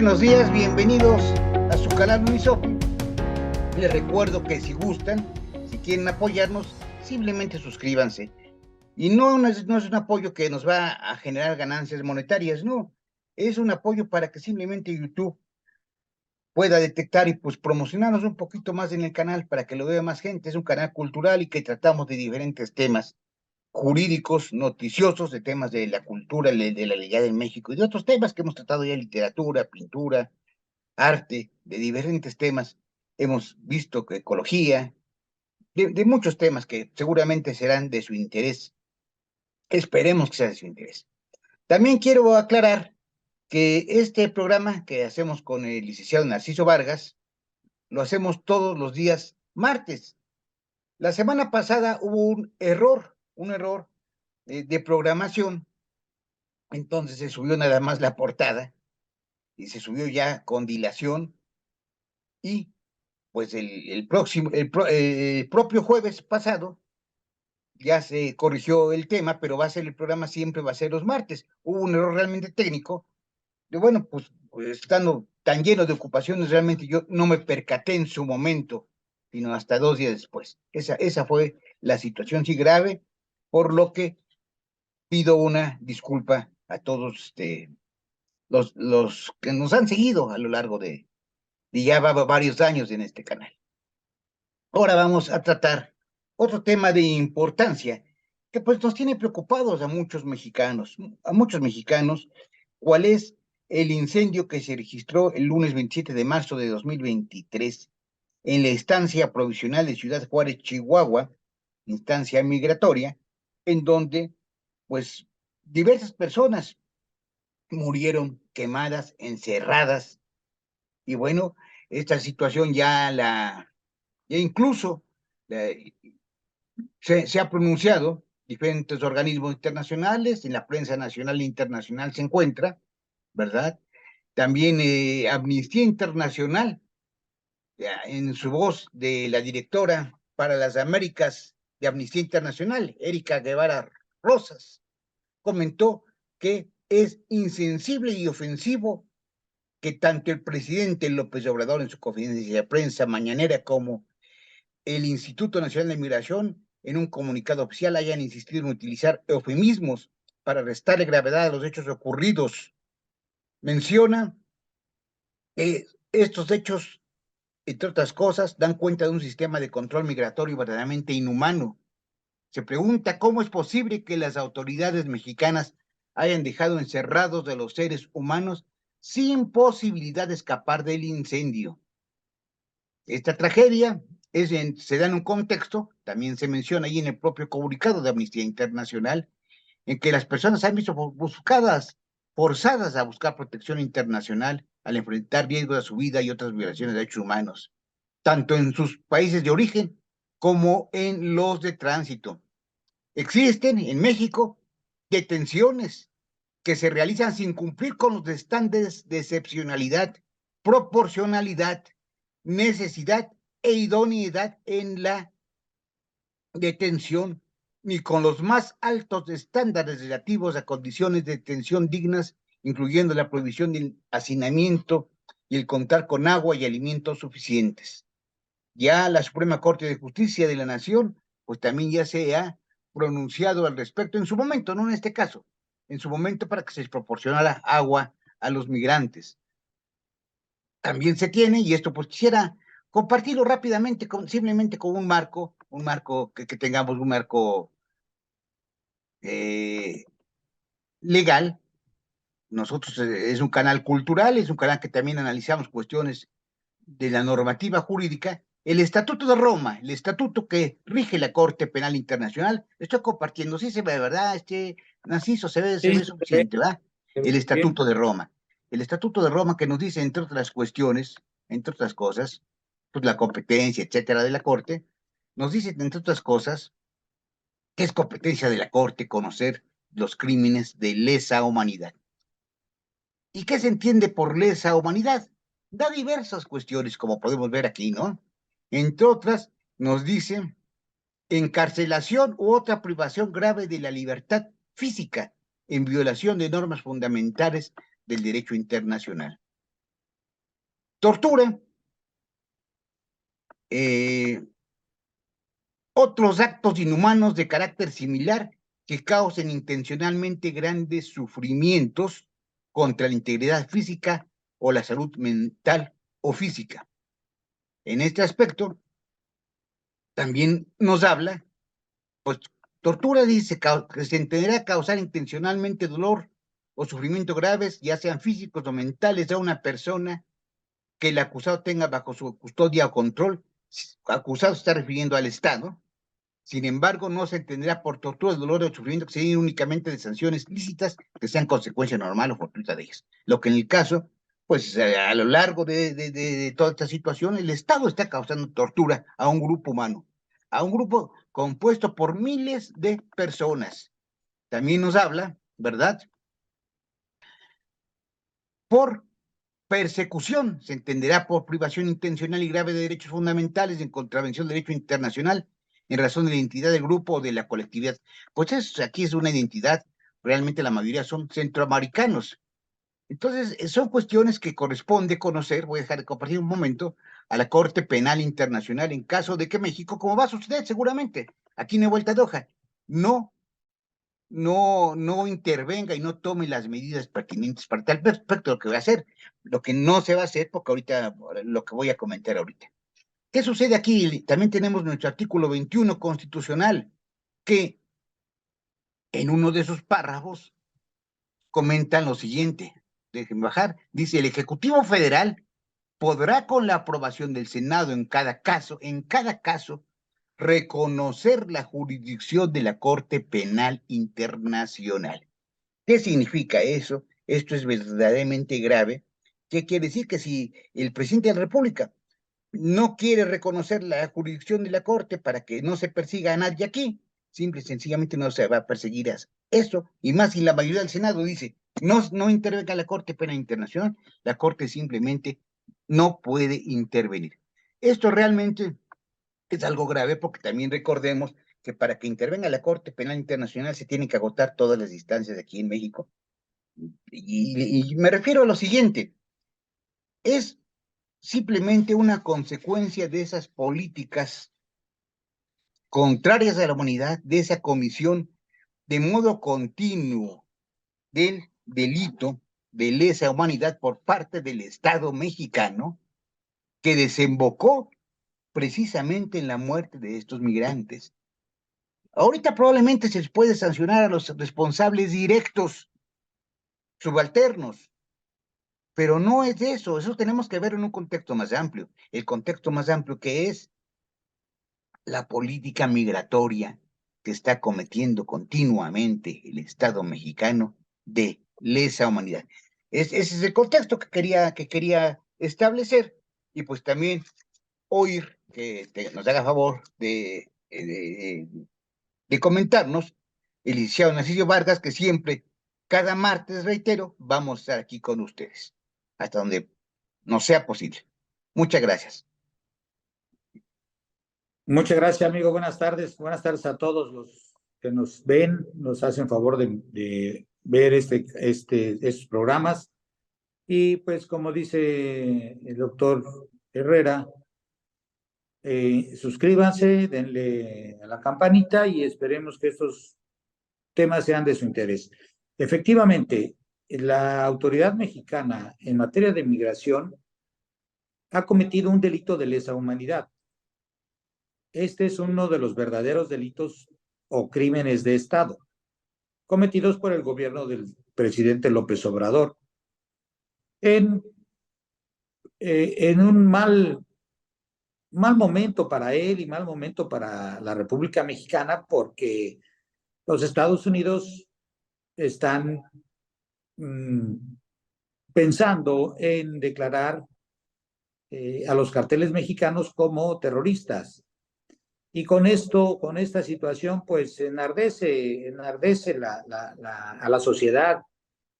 Buenos días, bienvenidos a su canal Unisofi. Les recuerdo que si gustan, si quieren apoyarnos, simplemente suscríbanse. Y no es un apoyo que nos va a generar ganancias monetarias, no. Es un apoyo para que simplemente YouTube pueda detectar y pues promocionarnos un poquito más en el canal para que lo vea más gente. Es un canal cultural y que tratamos de diferentes temas jurídicos, noticiosos, de temas de la cultura, de la legalidad en México y de otros temas que hemos tratado ya, literatura, pintura, arte, de diferentes temas. Hemos visto que ecología, de muchos temas que seguramente serán de su interés. Esperemos que sea de su interés. También quiero aclarar que este programa que hacemos con el licenciado Narciso Vargas, lo hacemos todos los días martes. La semana pasada hubo un error de programación, entonces se subió nada más la portada y se subió ya con dilación y pues el propio jueves pasado ya se corrigió el tema, pero va a ser el programa siempre va a ser los martes. Hubo un error realmente técnico, de bueno, pues estando tan lleno de ocupaciones, realmente yo no me percaté en su momento, sino hasta 2 días después. Esa fue la situación, sí grave, por lo que pido una disculpa a todos los que nos han seguido a lo largo de ya varios años en este canal. Ahora vamos a tratar otro tema de importancia que pues nos tiene preocupados a muchos mexicanos, cuál es el incendio que se registró el lunes 27 de marzo de 2023 en la estancia provisional de Ciudad Juárez, Chihuahua, instancia migratoria, en donde pues diversas personas murieron quemadas, encerradas, y bueno, esta situación ya incluso eh, se ha pronunciado, diferentes organismos internacionales, en la prensa nacional e internacional se encuentra, ¿verdad? También Amnistía Internacional, en su voz de la directora para las Américas de Amnistía Internacional, Erika Guevara Rosas, comentó que es insensible y ofensivo que tanto el presidente López Obrador en su conferencia de prensa mañanera como el Instituto Nacional de Migración, en un comunicado oficial, hayan insistido en utilizar eufemismos para restarle gravedad a los hechos ocurridos. Menciona que estos hechos, entre otras cosas, dan cuenta de un sistema de control migratorio verdaderamente inhumano. Se pregunta cómo es posible que las autoridades mexicanas hayan dejado encerrados a los seres humanos sin posibilidad de escapar del incendio. Esta tragedia se da en un contexto, también se menciona ahí en el propio comunicado de Amnistía Internacional, en que las personas han visto forzadas a buscar protección internacional al enfrentar riesgos a su vida y otras violaciones de derechos humanos, tanto en sus países de origen como en los de tránsito. Existen en México detenciones que se realizan sin cumplir con los estándares de excepcionalidad, proporcionalidad, necesidad e idoneidad en la detención, ni con los más altos estándares relativos a condiciones de detención dignas, incluyendo la prohibición del hacinamiento y el contar con agua y alimentos suficientes. Ya la Suprema Corte de Justicia de la Nación, pues también ya se ha pronunciado al respecto en su momento, no en este caso, en su momento para que se les proporcionara agua a los migrantes. También se tiene, y esto pues quisiera compartirlo rápidamente, simplemente con un marco que tengamos un marco eh, legal. Nosotros es un canal cultural, es un canal que también analizamos cuestiones de la normativa jurídica. El Estatuto de Roma, el estatuto que rige la Corte Penal Internacional, estoy compartiendo, sí se ve, ¿verdad? Narciso, se Sí, ve sí, se ve, suficiente, ¿verdad? se ve El muy bien. Estatuto de Roma. El Estatuto de Roma que nos dice, entre otras cuestiones, entre otras cosas, pues la competencia, etcétera, de la Corte, nos dice, entre otras cosas, que es competencia de la Corte conocer los crímenes de lesa humanidad. ¿Y qué se entiende por lesa humanidad? Da diversas cuestiones, como podemos ver aquí, ¿no? Entre otras, nos dice encarcelación u otra privación grave de la libertad física en violación de normas fundamentales del derecho internacional. Tortura, otros actos inhumanos de carácter similar que causen intencionalmente grandes sufrimientos contra la integridad física o la salud mental o física. En este aspecto, también nos habla, pues, tortura dice que se entenderá causar intencionalmente dolor o sufrimiento graves, ya sean físicos o mentales, a una persona que el acusado tenga bajo su custodia o control. Acusado se está refiriendo al Estado. Sin embargo, no se entenderá por tortura, dolor o sufrimiento que se den únicamente de sanciones lícitas que sean consecuencia normal o fortuita de ellas. Lo que en el caso, pues a lo largo de toda esta situación, el Estado está causando tortura a un grupo humano, a un grupo compuesto por miles de personas. También nos habla, ¿verdad? Por persecución, se entenderá por privación intencional y grave de derechos fundamentales en contravención del derecho internacional en razón de la identidad del grupo o de la colectividad. Pues aquí es una identidad, realmente la mayoría son centroamericanos. Entonces, son cuestiones que corresponde conocer, voy a dejar de compartir un momento, a la Corte Penal Internacional en caso de que México, como va a suceder seguramente, aquí no hay vuelta de hoja, no intervenga y no tome las medidas pertinentes para tal respecto, lo que voy a hacer, lo que no se va a hacer, porque ahorita, lo que voy a comentar ahorita. ¿Qué sucede aquí? También tenemos nuestro artículo 21 constitucional, que en uno de sus párrafos comentan lo siguiente, déjenme bajar, dice: el Ejecutivo Federal podrá, con la aprobación del Senado en cada caso, reconocer la jurisdicción de la Corte Penal Internacional. ¿Qué significa eso? Esto es verdaderamente grave. ¿Qué quiere decir? Que si el presidente de la República no quiere reconocer la jurisdicción de la Corte para que no se persiga a nadie aquí, simple y sencillamente no se va a perseguir eso, y más si la mayoría del Senado dice, no intervenga la Corte Penal Internacional, la Corte simplemente no puede intervenir. Esto realmente es algo grave, porque también recordemos que para que intervenga la Corte Penal Internacional se tienen que agotar todas las instancias aquí en México. Y me refiero a lo siguiente: es simplemente una consecuencia de esas políticas contrarias a la humanidad, de esa comisión de modo continuo del delito de lesa humanidad por parte del Estado mexicano, que desembocó precisamente en la muerte de estos migrantes. Ahorita probablemente se les puede sancionar a los responsables directos, subalternos, pero no es eso tenemos que ver en un contexto más amplio, el contexto más amplio, que es la política migratoria que está cometiendo continuamente el Estado mexicano de lesa humanidad. Ese es el contexto que quería establecer, y pues también oír que nos haga favor de comentarnos el licenciado Narciso Vargas, que siempre, cada martes, reitero, vamos a estar aquí con ustedes, hasta donde nos sea posible. Muchas gracias. Muchas gracias, amigo. Buenas tardes. Buenas tardes a todos los que nos ven, nos hacen favor de ver estos programas. Y pues, como dice el doctor Herrera, suscríbanse, denle a la campanita y esperemos que estos temas sean de su interés. Efectivamente, la autoridad mexicana en materia de migración ha cometido un delito de lesa humanidad. Este es uno de los verdaderos delitos o crímenes de Estado cometidos por el gobierno del presidente López Obrador en un mal momento para él y mal momento para la República Mexicana, porque los Estados Unidos están pensando en declarar a los carteles mexicanos como terroristas. Y con esta situación, pues enardece a la sociedad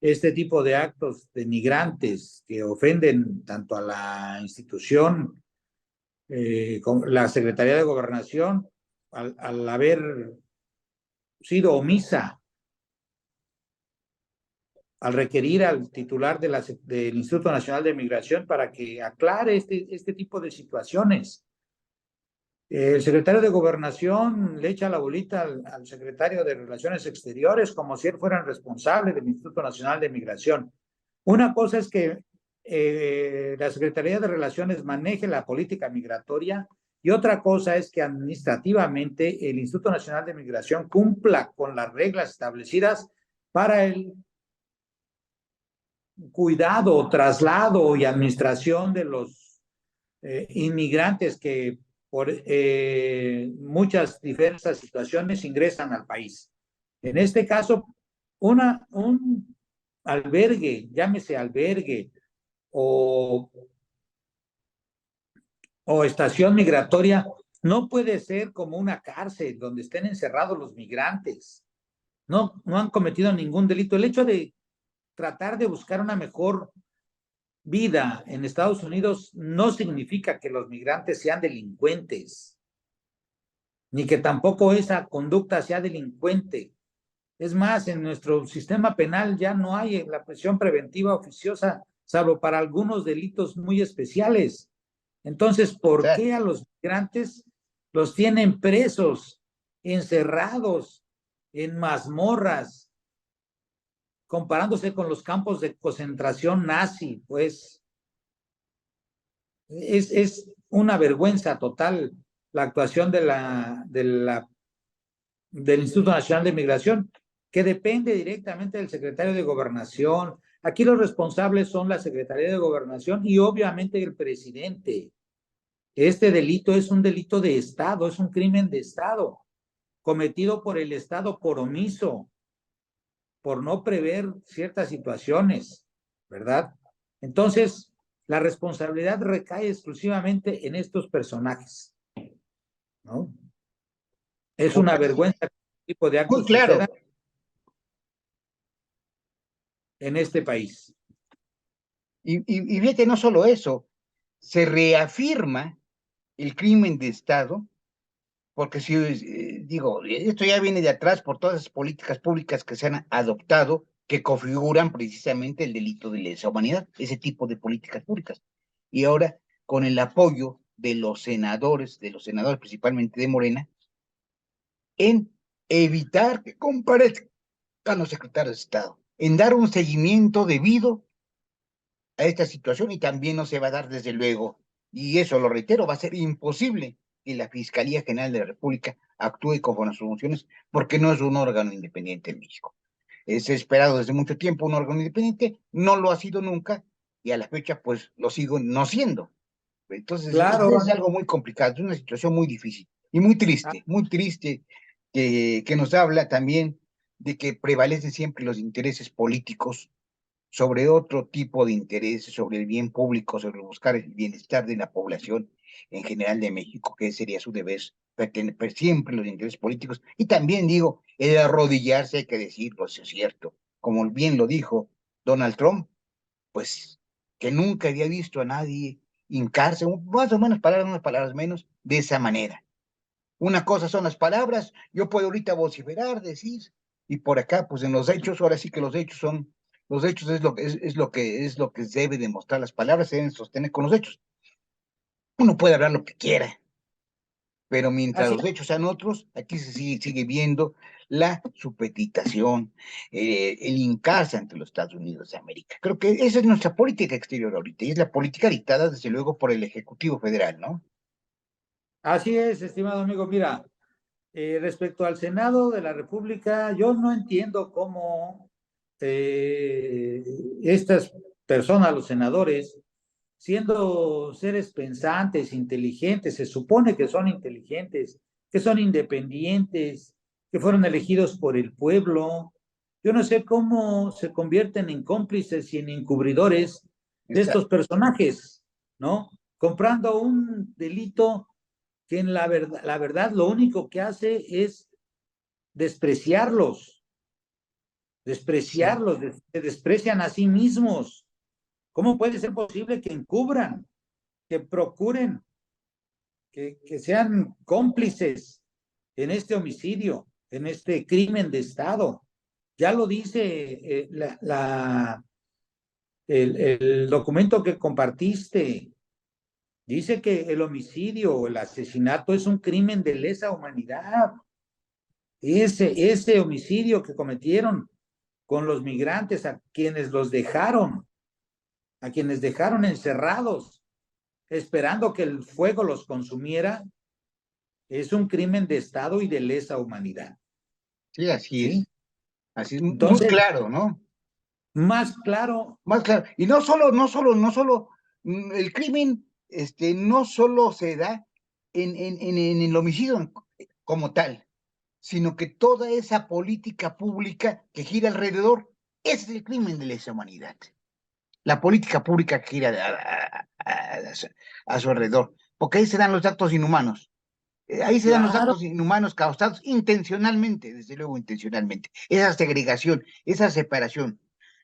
este tipo de actos denigrantes que ofenden tanto a la institución, como la Secretaría de Gobernación, al haber sido omisa al requerir al titular del Instituto Nacional de Migración para que aclare este tipo de situaciones. El secretario de Gobernación le echa la bolita al secretario de Relaciones Exteriores como si él fuera el responsable del Instituto Nacional de Migración. Una cosa es que la Secretaría de Relaciones maneje la política migratoria y otra cosa es que administrativamente el Instituto Nacional de Migración cumpla con las reglas establecidas para el cuidado, traslado y administración de los inmigrantes que por muchas diversas situaciones ingresan al país. En este caso, un albergue, llámese albergue o, o estación migratoria, no puede ser como una cárcel donde estén encerrados los migrantes. No han cometido ningún delito. El hecho de tratar de buscar una mejor vida en Estados Unidos no significa que los migrantes sean delincuentes, ni que tampoco esa conducta sea delincuente. Es más, en nuestro sistema penal ya no hay la prisión preventiva oficiosa, salvo para algunos delitos muy especiales. Entonces, ¿por qué a los migrantes los tienen presos, encerrados en mazmorras, comparándose con los campos de concentración nazi? Pues es una vergüenza total la actuación del Instituto Nacional de Migración, que depende directamente del secretario de Gobernación. Aquí los responsables son la Secretaría de Gobernación y obviamente el presidente. Este delito es un delito de Estado, es un crimen de Estado, cometido por el Estado por omiso, por no prever ciertas situaciones, ¿verdad? Entonces, la responsabilidad recae exclusivamente en estos personajes, ¿no? Es una vergüenza que este tipo de Muy actos claro. sucedan en este país. Y fíjate, no solo eso, se reafirma el crimen de Estado, porque si digo, esto ya viene de atrás por todas las políticas públicas que se han adoptado, que configuran precisamente el delito de lesa humanidad, ese tipo de políticas públicas. Y ahora, con el apoyo de los senadores principalmente de Morena, en evitar que comparezcan los secretarios de Estado, en dar un seguimiento debido a esta situación y también no se va a dar desde luego, y eso lo reitero, va a ser imposible que la Fiscalía General de la República actúe conforme a sus funciones porque no es un órgano independiente en México. Es esperado desde mucho tiempo un órgano independiente, no lo ha sido nunca y a la fecha pues lo sigo no siendo. Entonces Claro. es algo muy complicado, es una situación muy difícil y muy triste que nos habla también de que prevalecen siempre los intereses políticos sobre otro tipo de intereses, sobre el bien público, sobre buscar el bienestar de la población en general de México, que sería su deber, siempre los intereses políticos. Y también digo, el arrodillarse, hay que decirlo, eso es cierto. Como bien lo dijo Donald Trump, pues que nunca había visto a nadie hincarse, más o menos palabras, unas palabras menos, de esa manera. Una cosa son las palabras, yo puedo ahorita vociferar, decir, y por acá, pues en los hechos, ahora sí que los hechos es lo que se debe demostrar, las palabras se deben sostener con los hechos. Uno puede hablar lo que quiera, pero mientras Así, los hechos sean otros, aquí se sigue viendo la supeditación, el hincarse ante los Estados Unidos de América. Creo que esa es nuestra política exterior ahorita, y es la política dictada desde luego por el Ejecutivo Federal, ¿no? así es, estimado amigo. Mira, respecto al Senado de la República, yo no entiendo cómo estas personas, los senadores, siendo seres pensantes, inteligentes, se supone que son inteligentes, que son independientes, que fueron elegidos por el pueblo. Yo no sé cómo se convierten en cómplices y en encubridores de estos Exacto. personajes, ¿no? Comprando un delito que en la verdad lo único que hace es despreciarlos, Sí. se desprecian a sí mismos. ¿Cómo puede ser posible que encubran, que procuren, que sean cómplices en este homicidio, en este crimen de Estado? Ya lo dice el documento que compartiste. Dice que el homicidio o el asesinato es un crimen de lesa humanidad. Ese homicidio que cometieron con los migrantes, a quienes dejaron encerrados, esperando que el fuego los consumiera, es un crimen de Estado y de lesa humanidad. Sí, así ¿Sí? es. Así es, muy Entonces, claro, ¿no? más claro. Más claro. Y no solo, el crimen, no solo se da en el homicidio como tal, sino que toda esa política pública que gira alrededor, ese es el crimen de lesa humanidad. La política pública que gira a su alrededor, porque ahí se dan los actos inhumanos. Ahí se dan los Claro. actos inhumanos causados intencionalmente, desde luego intencionalmente. Esa segregación, esa separación,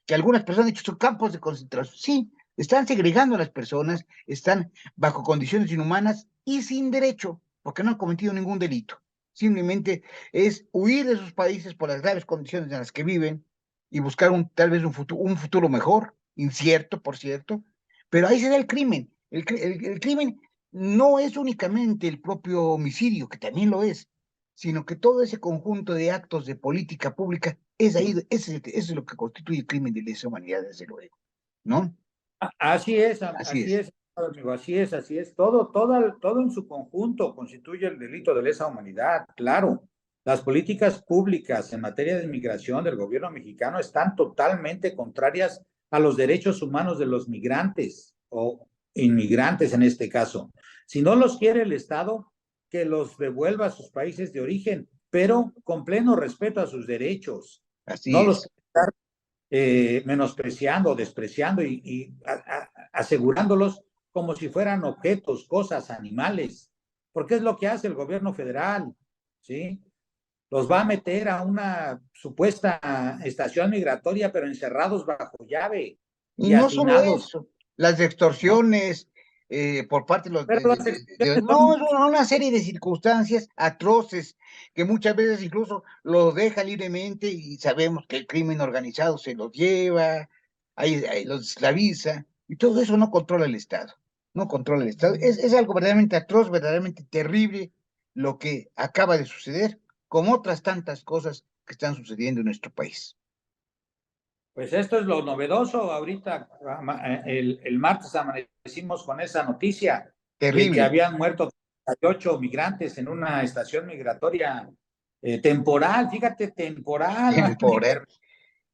que algunas personas han dicho son campos de concentración. Sí, están segregando a las personas, están bajo condiciones inhumanas y sin derecho, porque no han cometido ningún delito. Simplemente es huir de sus países por las graves condiciones en las que viven y buscar tal vez un futuro mejor, incierto, por cierto, pero ahí se da el crimen. El crimen no es únicamente el propio homicidio, que también lo es, sino que todo ese conjunto de actos de política pública es ahí, eso es lo que constituye el crimen de lesa humanidad, desde luego, ¿no? Así Así es. amigo, así es. Todo en su conjunto constituye el delito de lesa humanidad, claro. Las políticas públicas en materia de inmigración del gobierno mexicano están totalmente contrarias a los derechos humanos de los migrantes o inmigrantes en este caso. Si no los quiere el Estado, que los devuelva a sus países de origen, pero con pleno respeto a sus derechos. Así No los es. menospreciando, despreciando asegurándolos como si fueran objetos, cosas, animales, porque es lo que hace el gobierno federal, ¿sí? Los va a meter a una supuesta estación migratoria, pero encerrados bajo llave Y y no solo hacinados, eso, las ¿no? extorsiones por parte de los... Pero las no, excepciones es una serie de circunstancias atroces que muchas veces incluso los deja libremente y sabemos que el crimen organizado se los lleva, ahí los esclaviza, y todo eso no controla el Estado, no controla el Estado. Es algo verdaderamente atroz, verdaderamente terrible lo que acaba de suceder, como otras tantas cosas que están sucediendo en nuestro país. pues esto es lo novedoso. Ahorita, el martes amanecimos con esa noticia de que Terrible. habían muerto 38 migrantes en una estación migratoria temporal, fíjate, temporal, no ni Temporal,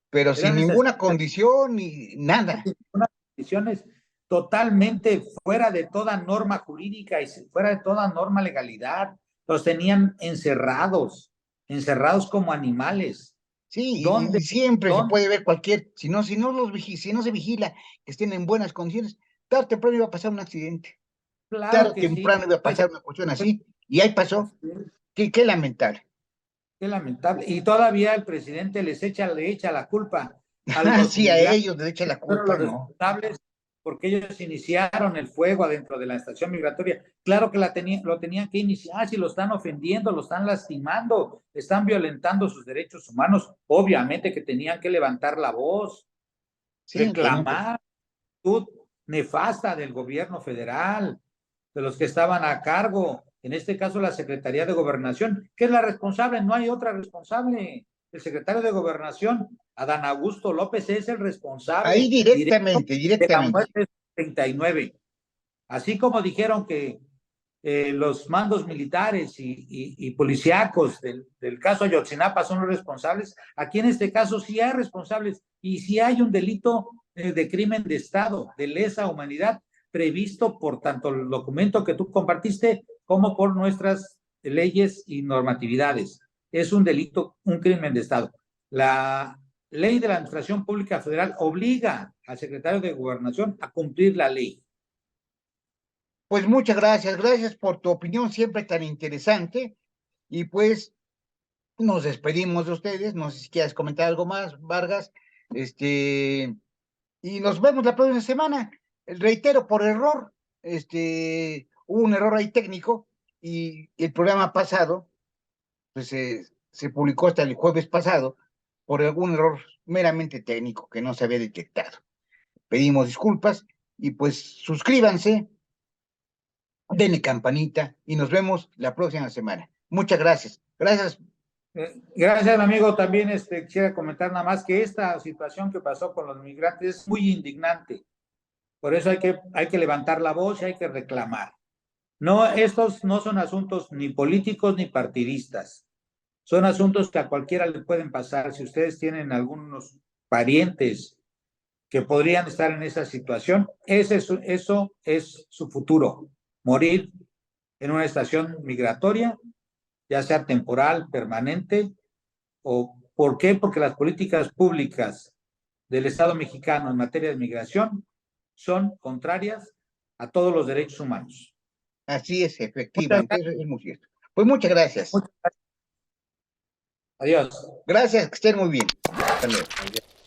pero sin eran estaciones ninguna condición ni nada. en unas condiciones totalmente fuera de toda norma jurídica y fuera de toda norma legalidad. Los tenían encerrados como animales. Sí, y ¿Dónde? siempre se ¿Dónde? puede ver si no se vigila que estén en buenas condiciones, tarde o temprano iba a pasar un accidente, tarde Claro o que sí. temprano iba a pasar una cuestión así, y ahí pasó. Qué lamentable. Qué lamentable. Y todavía el presidente le echa la culpa a los Sí, a migrantes, ellos les echa la fueron culpa, los no. responsables porque ellos iniciaron el fuego adentro de la estación migratoria. Claro que lo tenían que iniciar, si lo están ofendiendo, lo están lastimando, están violentando sus derechos humanos, obviamente que tenían que levantar la voz, Sí, tenían que. reclamar actitud nefasta del gobierno federal, de los que estaban a cargo, en este caso la Secretaría de Gobernación, que es la responsable, no hay otra responsable. El secretario de Gobernación, Adán Augusto López, es el Ahí responsable directo directamente, de la directamente. muerte de 39. Así como dijeron que los mandos militares y policíacos del caso Ayotzinapa son los responsables, aquí en este caso sí hay responsables y sí hay un delito de crimen de Estado, de lesa humanidad, previsto por tanto el documento que tú compartiste como por nuestras leyes y normatividades. Es un delito, un crimen de Estado. La ley de la Administración Pública Federal obliga al secretario de Gobernación a cumplir la ley. Pues muchas gracias, gracias por tu opinión siempre tan interesante, y pues nos despedimos de ustedes, no sé si quieres comentar algo más, Vargas, y nos vemos la próxima semana. Reitero, por error, hubo un error ahí técnico y el programa pasado, pues se publicó hasta el jueves pasado, por algún error meramente técnico que no se había detectado. Pedimos disculpas y pues suscríbanse, denle campanita y nos vemos la próxima semana. Muchas gracias. Gracias. Gracias, amigo. También quisiera comentar nada más que esta situación que pasó con los migrantes es muy indignante. Por eso hay que levantar la voz y hay que reclamar. No, estos no son asuntos ni políticos ni partidistas. Son asuntos que a cualquiera le pueden pasar. Si ustedes tienen algunos parientes que podrían estar en esa situación, eso es su futuro. Morir en una estación migratoria, ya sea temporal, permanente, o ¿por qué? Porque las políticas públicas del Estado mexicano en materia de migración son contrarias a todos los derechos humanos. Así es, Muchas efectivamente, eso es muy cierto. Pues muchas gracias. gracias. Adiós. Gracias, que estén muy bien. Hasta luego. Adiós.